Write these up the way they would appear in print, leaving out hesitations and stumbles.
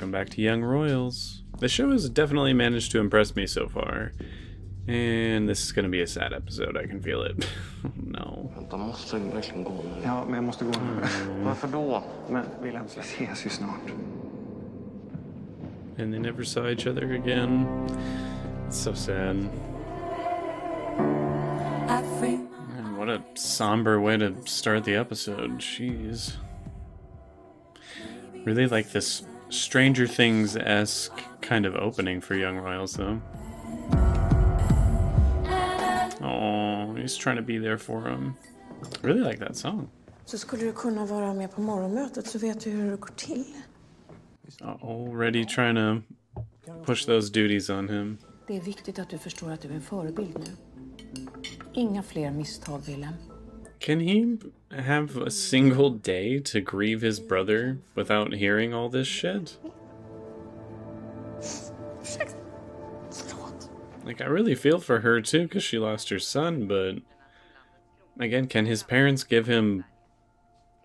Welcome back to Young Royals. The show has definitely managed to impress me so far. And this is going to be a sad episode, I can feel it. No. De måste verkligen gå nu. Ja, men jag måste gå nu. Varför då? Men Wilhelm, vi ses ju snart. And they never saw each other again. It's so sad. Man, what a somber way to start the episode. Jeez. Really like this Stranger Things-esque kind of opening for Young Royals, though. Oh, he's trying to be there for him. I really like that song. Så skulle du kunna vara med på morgonmötet så vet du hur det går till. Already trying to push those duties on him. Det är viktigt att du förstår att du är en förebild nu. Inga fler misstag, Wilhelm. Can he have a single day to grieve his brother without hearing all this shit? Like, I really feel for her too, because she lost her son, but again, can his parents give him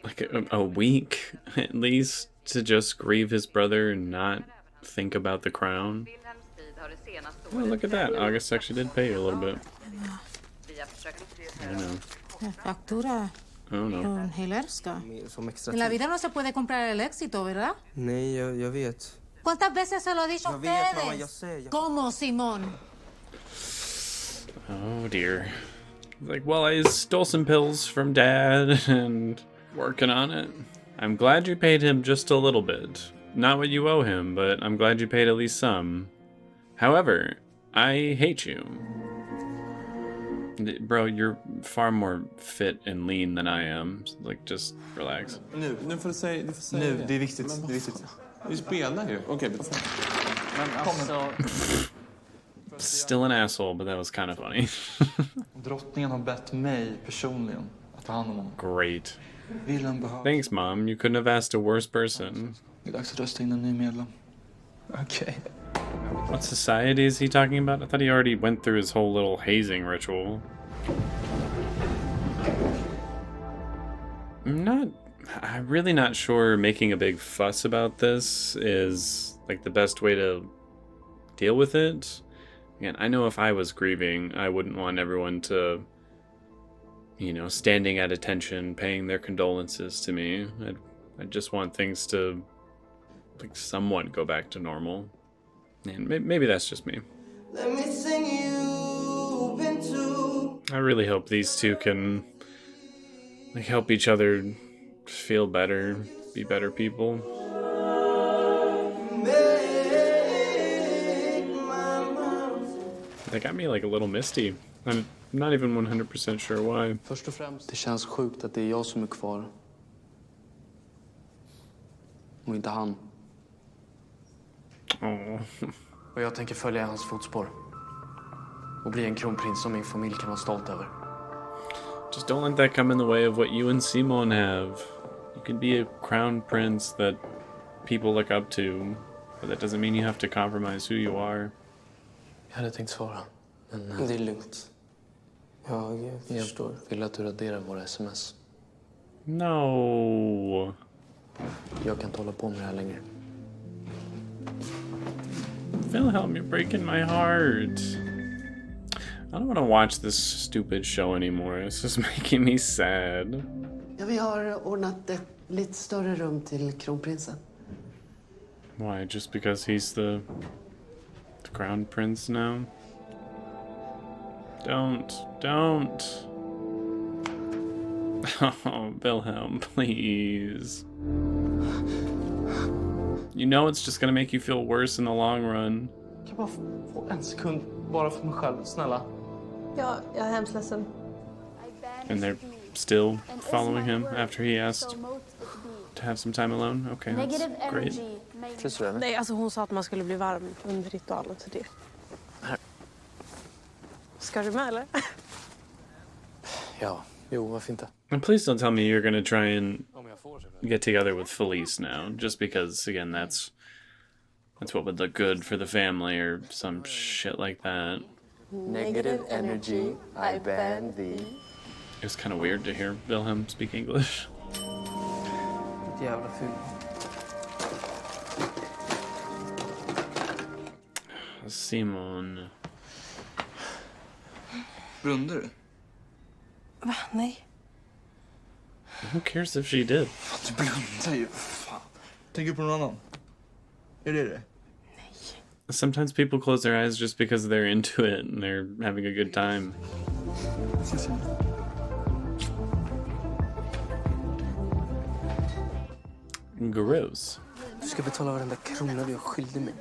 like a week at least to just grieve his brother and not think about the crown? Oh, look at that. August actually did pay you a little bit. I don't know. Factura. Oh no. Con Hilerska. Som extra En la vida no se puede comprar el éxito, ¿verdad? Nej, jag vet. ¿Cuántas veces se lo he dicho a Jag vet, mamma, jag ustedes? säger. ¿Cómo, Simón? Oh dear. Like, well, I stole some pills from Dad and working on it. I'm glad you paid him just a little bit. Not what you owe him, but I'm glad you paid at least some. However, I hate you. Bro, you're far more fit and lean than I am. Like, just relax. Nu får du säga Nu, det är viktigt. Det är viktigt. Vi spelar ju. Okej, Men alltså... Still an asshole, but that was kind of funny. Drottningen har bett mig personligen att ta hand om honom. Great. Wilhelm behöver... Thanks, Mom. You couldn't have asked a worse person. Det är dags att rösta in en ny medlem. Okej. What society is he talking about? I thought he already went through his whole little hazing ritual. I'm really not sure making a big fuss about this is like the best way to deal with it. Again, I know if I was grieving, I wouldn't want everyone to, standing at attention, paying their condolences to me. I'd just want things to, like, somewhat go back to normal. And maybe that's just me. Let me sing you into. I really hope these two can, like, help each other feel better, be better people. They got me like a little misty. I'm not even 100% sure why. Först och främst, det känns sjukt att det är jag som är kvar. Och inte han. Oh. Och jag tänker följa i hans fotspår. Och bli en kronprins som min familj kan vara stolt över. Just don't let that come in the way of what you and Simon have. You can be a crown prince that people look up to, but that doesn't mean you have to compromise who you are. Jag hade tänkt svara, men... Det är lugnt. Jag förstår. Vill att du raderar våra sms. No. Jag kan inte hålla på med det här längre. Wilhelm, you're breaking my heart. I don't want to watch this stupid show anymore. It's just making me sad. Ja, vi har ordnat ett lite större rum till kronprinsen. Why? Just because he's the crown prince now? Don't. Oh, Wilhelm, please. You know it's just gonna make you feel worse in the long run. Kan jag bara få en sekund bara för mig själv, snälla? Ja, jag är hemskt ledsen. And they're still following him after he asked to have some time alone? Okay, that's great. Nej, alltså hon sa att man skulle bli varm under ritualen till det. Ska du med, eller? Ja, jo, varför inte? And please don't tell me you're gonna try and get together with Felice now, just because, again, that's what would look good for the family or some shit like that. Negative energy, I ban thee. It was kind of weird to hear Wilhelm speak English. Jävla ful. Simon. Blundar du? Va? Nej. Who cares if she did? Du blundar ju, fan. Tänker på någon annan? Är det? Sometimes people close their eyes just because they're into it and they're having a good time. Gross. Du ska betala varenda krona du har skyldig mig.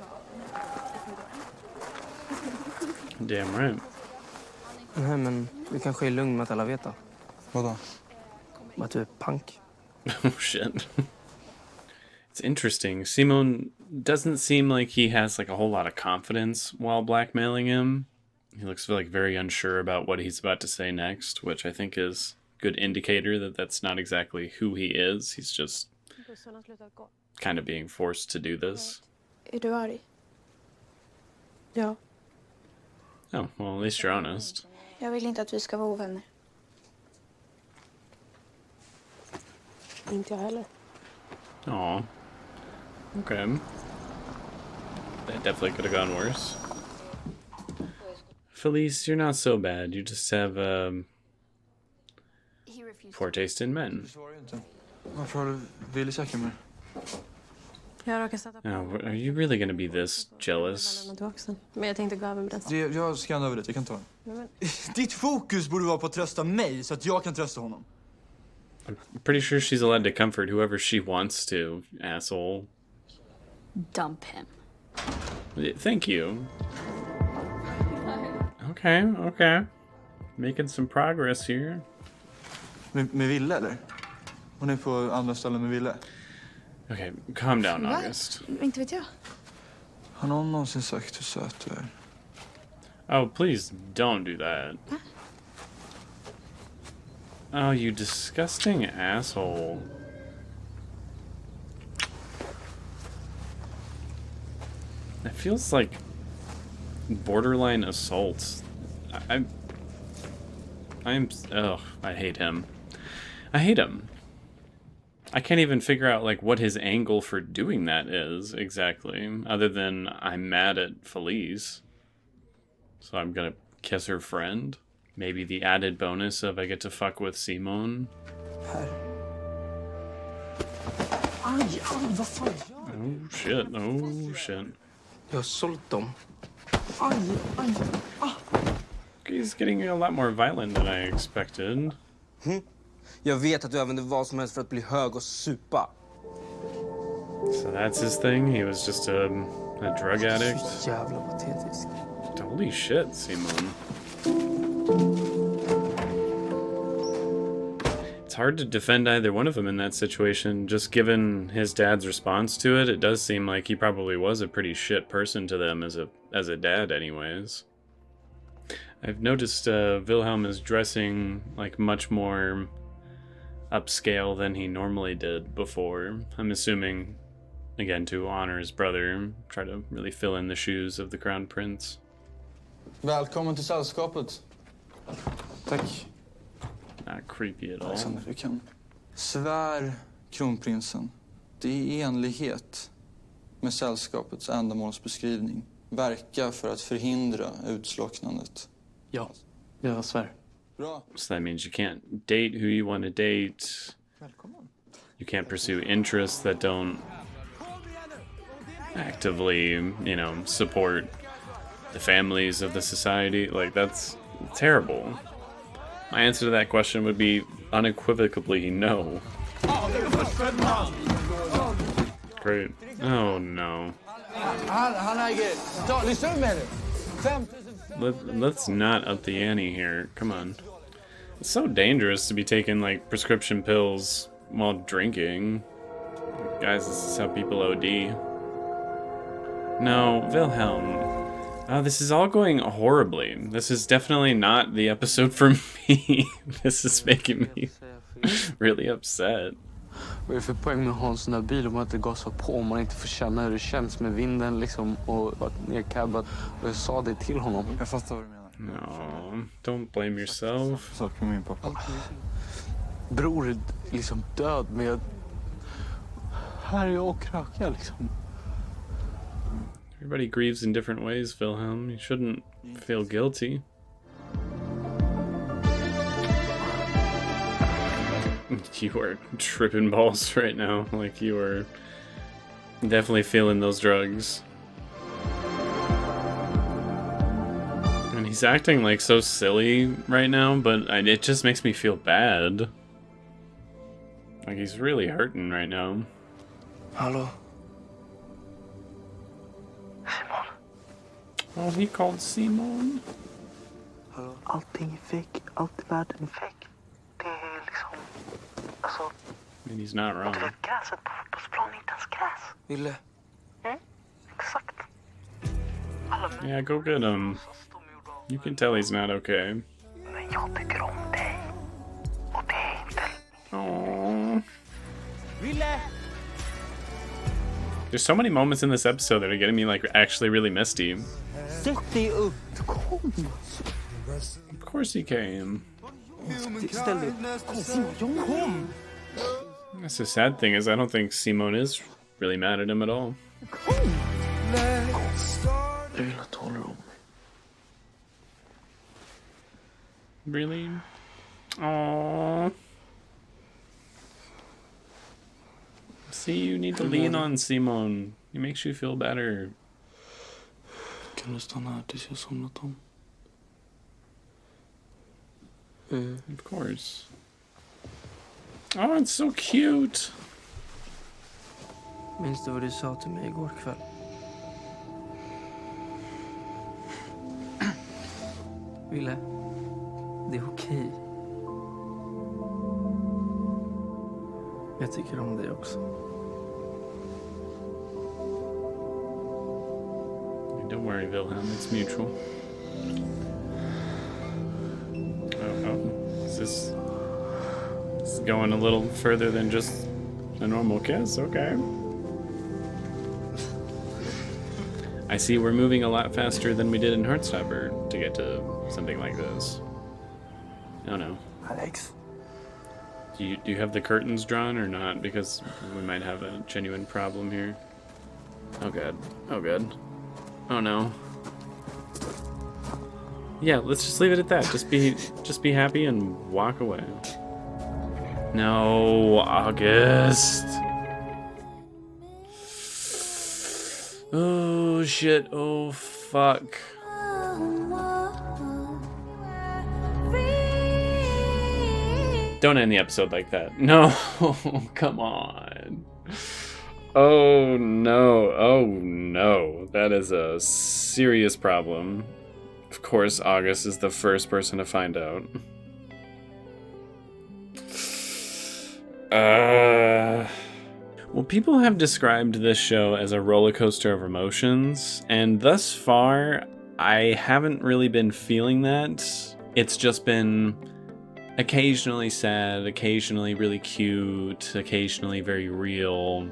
Damn right. Nej, men du kanske är lugn med att alla vet det. Vadå? Att du är punk. Oh shit. It's interesting. Simon doesn't seem like he has like a whole lot of confidence while blackmailing him. He looks like very unsure about what he's about to say next, which I think is a good indicator that that's not exactly who he is. He's just kind of being forced to do this. Är du arg? Ja. Oh, well, at least you're honest. Jag vill inte att vi ska vara ovänner. Inte jag heller. Aw. Okay. That definitely could have gone worse. Felice, you're not so bad. You just have poor taste in men. Du svarar ju inte. Varför har du Willys jacka med? Jag råkar sätta på Now, are you really gonna be this jealous? ballonen till axeln. Men jag tänkte gå över med den. Jag skannar över det, jag kan ta den. Ditt fokus borde vara på att trösta mig så att jag kan trösta honom. I'm pretty sure she's allowed to comfort whoever she wants to, asshole. Dump him. Thank you. Okay. Making some progress here. Med Ville, eller? Hon är på andra ställen med Ville. Okay, calm down, August. Inte vet jag. Har någon någonsin sagt hur söt du är? Oh, please don't do that. Oh, you disgusting asshole. It feels like borderline assault. I hate him. I hate him. I can't even figure out like what his angle for doing that is exactly, other than I'm mad at Felice. So I'm gonna kiss her friend. Maybe the added bonus of I get to fuck with Simon. Här. Vad fan gör du? Oh shit. Jag har sålt dem. He's getting a lot more violent than I expected. Jag vet att du använder vad som helst för att bli hög och supa. So that's his thing? He was just a drug addict? Så jävla patetisk. Holy shit, Simon. It's hard to defend either one of them in that situation. Just given his dad's response to it, it does seem like he probably was a pretty shit person to them as a dad anyways. I've noticed Wilhelm is dressing like much more upscale than he normally did before. I'm assuming, again, to honor his brother, try to really fill in the shoes of the crown prince. Välkommen till sällskapet. Tack. Not creepy at all. Alexander, du kan. Svär, kronprinsen. Det är i enlighet med sällskapets ändamålsbeskrivning. Verka för att förhindra utslocknandet. Ja, jag svär. Bra. So that means you can't date who you want to date. Välkommen. You can't pursue interests that don't actively, support the families of the society. Like, that's terrible. My answer to that question would be unequivocally no. Great. Oh no. Let's not up the ante here. Come on. It's so dangerous to be taking like prescription pills while drinking. Guys, this is how people OD. No, Wilhelm. Oh, this is all going horribly. This is definitely not the episode for me. This is making me really upset. Vad är det för poäng med att ha en sån här bil om man inte gasar på, om man inte får känna hur det känns med vinden liksom och varit nedcabbad. Och jag sa det till honom. Jag fattar vad du menar. No, don't blame yourself. Sak med min pappa. Bror är liksom död, men här är jag och krökar liksom. Everybody grieves in different ways, Wilhelm. You shouldn't feel guilty. You are tripping balls right now. Like, you are definitely feeling those drugs. And he's acting like so silly right now, but it just makes me feel bad. Like, he's really hurting right now. Hallå? Oh, he called Simon. Hallå? Allting är fake. Allt i världen är fake. Det är liksom... Alltså... And he's not wrong. Du vet, gräset på fotbollsplanen är inte ens gräs. Ville? Exakt. Yeah, go get him. You can tell he's not okay. Men jag tycker om dig. Och det är inte... Aww. There's so many moments in this episode that are getting me like actually really misty. Sätt dig upp. Kom. Of course he came. Ställ dig upp. Kom. That's the sad thing is I don't think Simon is really mad at him at all. Jag vill att du håller om mig. Really? Aww. See, you need to lean on Simon. He makes you feel better. Kan du stanna här tills jag somnat om? Of course. Oh, it's so cute. Minns du vad du sa till mig igår kväll? Ville, det är okej. Jag tycker om dig också. Don't worry, Wilhelm. It's mutual. Oh. Is this going a little further than just a normal kiss? Okay. I see we're moving a lot faster than we did in Heartstopper to get to something like this. Oh no. Alex. Do you have the curtains drawn or not? Because we might have a genuine problem here. Oh god. Oh god. Oh no. Yeah, let's just leave it at that. Just be happy and walk away. No, August. Oh shit. Oh fuck. Don't end the episode like that. No, come on. Oh no, that is a serious problem. Of course, August is the first person to find out. Well, people have described this show as a roller coaster of emotions, and thus far, I haven't really been feeling that. It's just been occasionally sad, occasionally really cute, occasionally very real.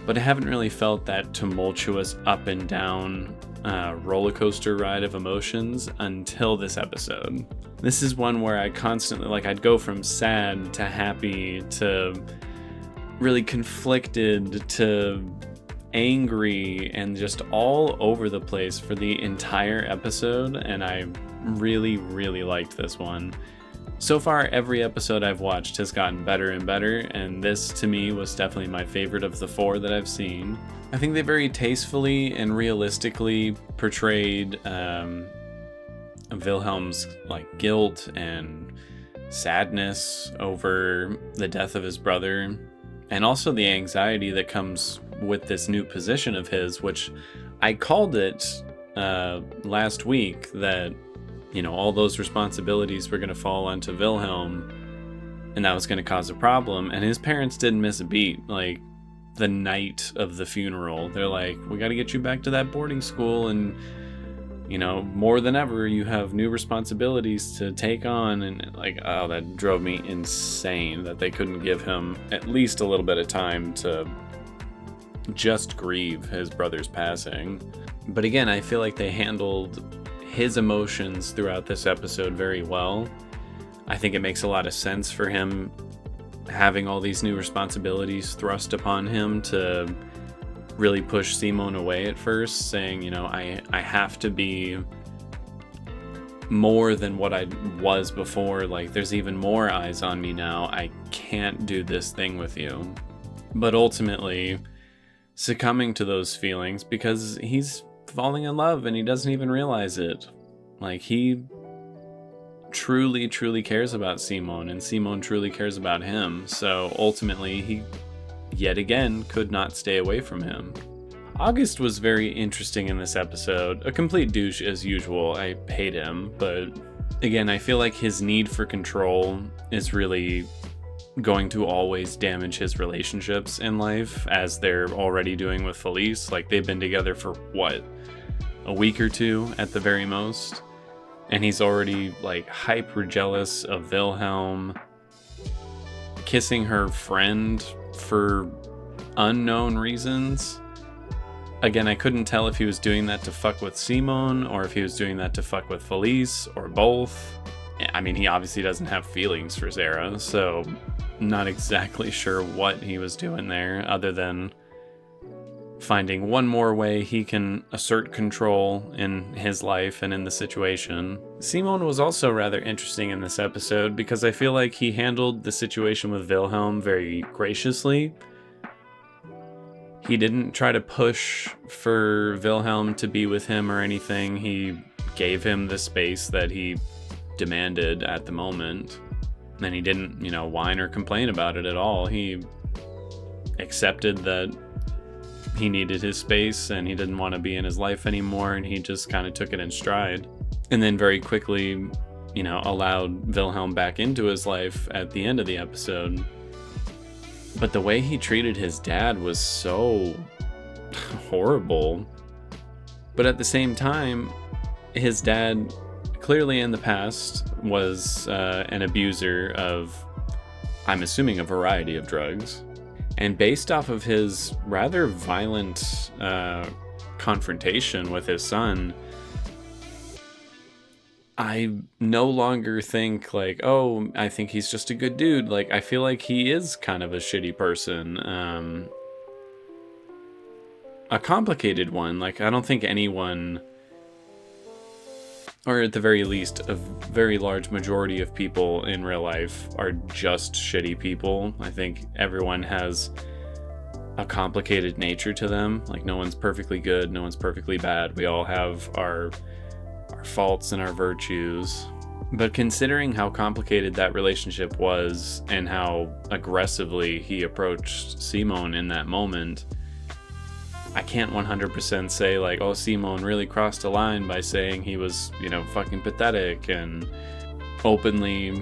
But I haven't really felt that tumultuous up and down roller coaster ride of emotions until this episode. This is one where I constantly, I'd go from sad to happy to really conflicted to angry and just all over the place for the entire episode, and I really, really liked this one. So far, every episode I've watched has gotten better and better, and this, to me, was definitely my favorite of the 4 that I've seen. I think they very tastefully and realistically portrayed Wilhelm's guilt and sadness over the death of his brother, and also the anxiety that comes with this new position of his, which I called it last week that all those responsibilities were going to fall onto Wilhelm, and that was going to cause a problem. And his parents didn't miss a beat. The night of the funeral, they're like, we got to get you back to that boarding school, and more than ever, you have new responsibilities to take on. And oh, that drove me insane that they couldn't give him at least a little bit of time to just grieve his brother's passing. But again, I feel like they handled his emotions throughout this episode very well. I think it makes a lot of sense for him having all these new responsibilities thrust upon him to really pushed Simone away at first, saying, you know, I have to be more than what I was before. Like, there's even more eyes on me now. I can't do this thing with you. But ultimately, succumbing to those feelings because he's falling in love and he doesn't even realize it. Like, he truly, truly cares about Simone, and Simone truly cares about him. So ultimately, he yet again could not stay away from him. August was very interesting in this episode. A complete douche as usual. I hate him, but again, I feel like his need for control is really going to always damage his relationships in life, as they're already doing with Felice. Like, they've been together for what, a week or two at the very most, and he's already like hyper jealous of Wilhelm, kissing her friend for unknown reasons. Again, I couldn't tell if he was doing that to fuck with Simone or if he was doing that to fuck with Felice or both. I mean, he obviously doesn't have feelings for Sarah, so not exactly sure what he was doing there, other than finding one more way he can assert control in his life and in the situation. Simone was also rather interesting in this episode because I feel like he handled the situation with Wilhelm very graciously. He didn't try to push for Wilhelm to be with him or anything. He gave him the space that he demanded at the moment. And he didn't, you know, whine or complain about it at all. He accepted that he needed his space and he didn't want to be in his life anymore, and he just kind of took it in stride. And then very quickly, you know, allowed Wilhelm back into his life at the end of the episode. But the way he treated his dad was so horrible. But at the same time, his dad clearly in the past was an abuser of, I'm assuming, a variety of drugs. And based off of his rather violent confrontation with his son, I no longer think like, oh, I think he's just a good dude. Like, I feel like he is kind of a shitty person. A complicated one. Like, I don't think anyone, or at the very least, a very large majority of people in real life are just shitty people. I think everyone has a complicated nature to them. Like, no one's perfectly good, no one's perfectly bad. We all have our faults and our virtues. But considering how complicated that relationship was and how aggressively he approached Simone in that moment, I can't 100% say like, oh, Simone really crossed a line by saying he was, you know, fucking pathetic and openly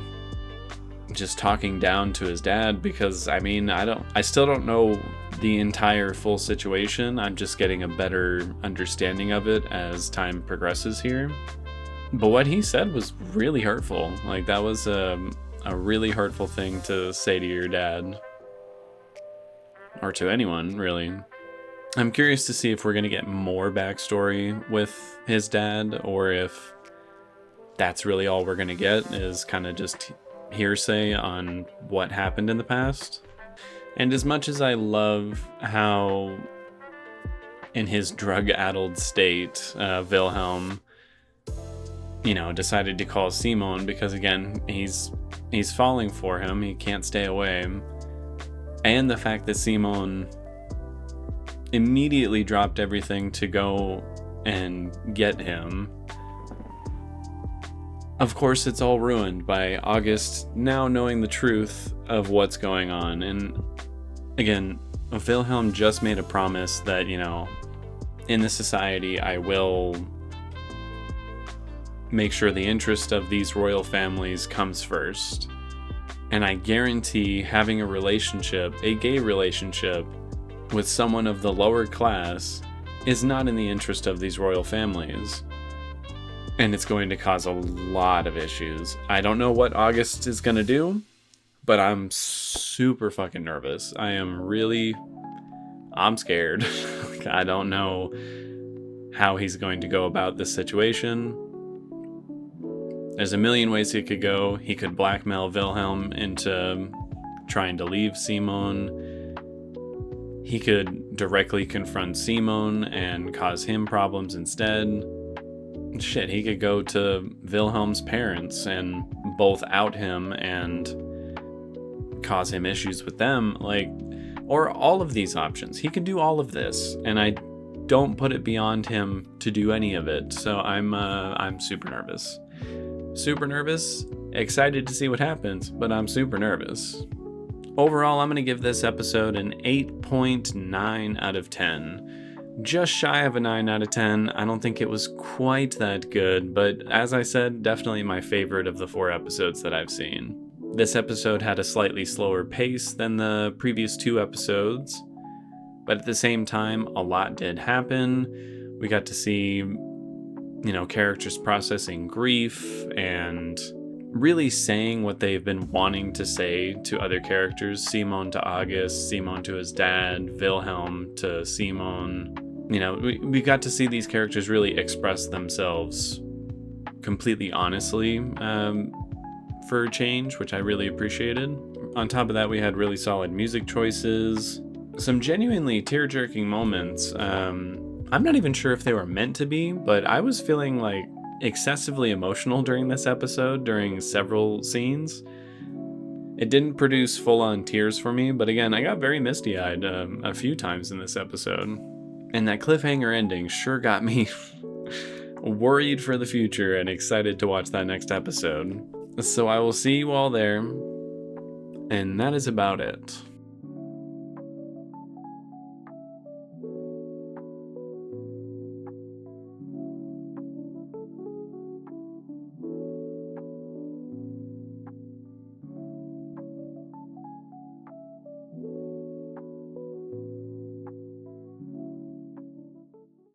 just talking down to his dad, because I mean, I still don't know the entire full situation. I'm just getting a better understanding of it as time progresses here. But what he said was really hurtful. Like, that was a really hurtful thing to say to your dad, or to anyone, really. I'm curious to see if we're going to get more backstory with his dad, or if that's really all we're going to get, is kind of just hearsay on what happened in the past. And as much as I love how, in his drug-addled state, Wilhelm, you know, decided to call Simone because, again, he's falling for him, he can't stay away, and the fact that Simone immediately dropped everything to go and get him, of course it's all ruined by August now knowing the truth of what's going on. And again, Wilhelm just made a promise that, you know, in the society I will make sure the interest of these royal families comes first. And I guarantee having a relationship, a gay relationship, with someone of the lower class is not in the interest of these royal families. And it's going to cause a lot of issues. I don't know what August is going to do, but I'm super fucking nervous. I'm scared. I don't know how he's going to go about this situation. There's a million ways he could go. He could blackmail Wilhelm into trying to leave Simone. He could directly confront Simon and cause him problems instead. Shit, he could go to Wilhelm's parents and both out him and cause him issues with them, like, or all of these options. He could do all of this, and I don't put it beyond him to do any of it. So I'm super nervous. Super nervous, excited to see what happens, but I'm super nervous. Overall, I'm going to give this episode an 8.9 out of 10. Just shy of a 9 out of 10. I don't think it was quite that good, but as I said, definitely my favorite of the 4 episodes that I've seen. This episode had a slightly slower pace than the previous 2 episodes, but at the same time, a lot did happen. We got to see, characters processing grief and really saying what they've been wanting to say to other characters. Simon to August, Simon to his dad, Wilhelm to Simon. We got to see these characters really express themselves completely honestly for a change, which I really appreciated. On top of that, we had really solid music choices, some genuinely tear-jerking moments. I'm not even sure if they were meant to be, but I was feeling like excessively emotional during this episode, during several scenes. It didn't produce full-on tears for me, but again, I got very misty-eyed a few times in this episode. And that cliffhanger ending sure got me worried for the future and excited to watch that next episode. So I will see you all there, and that is about it.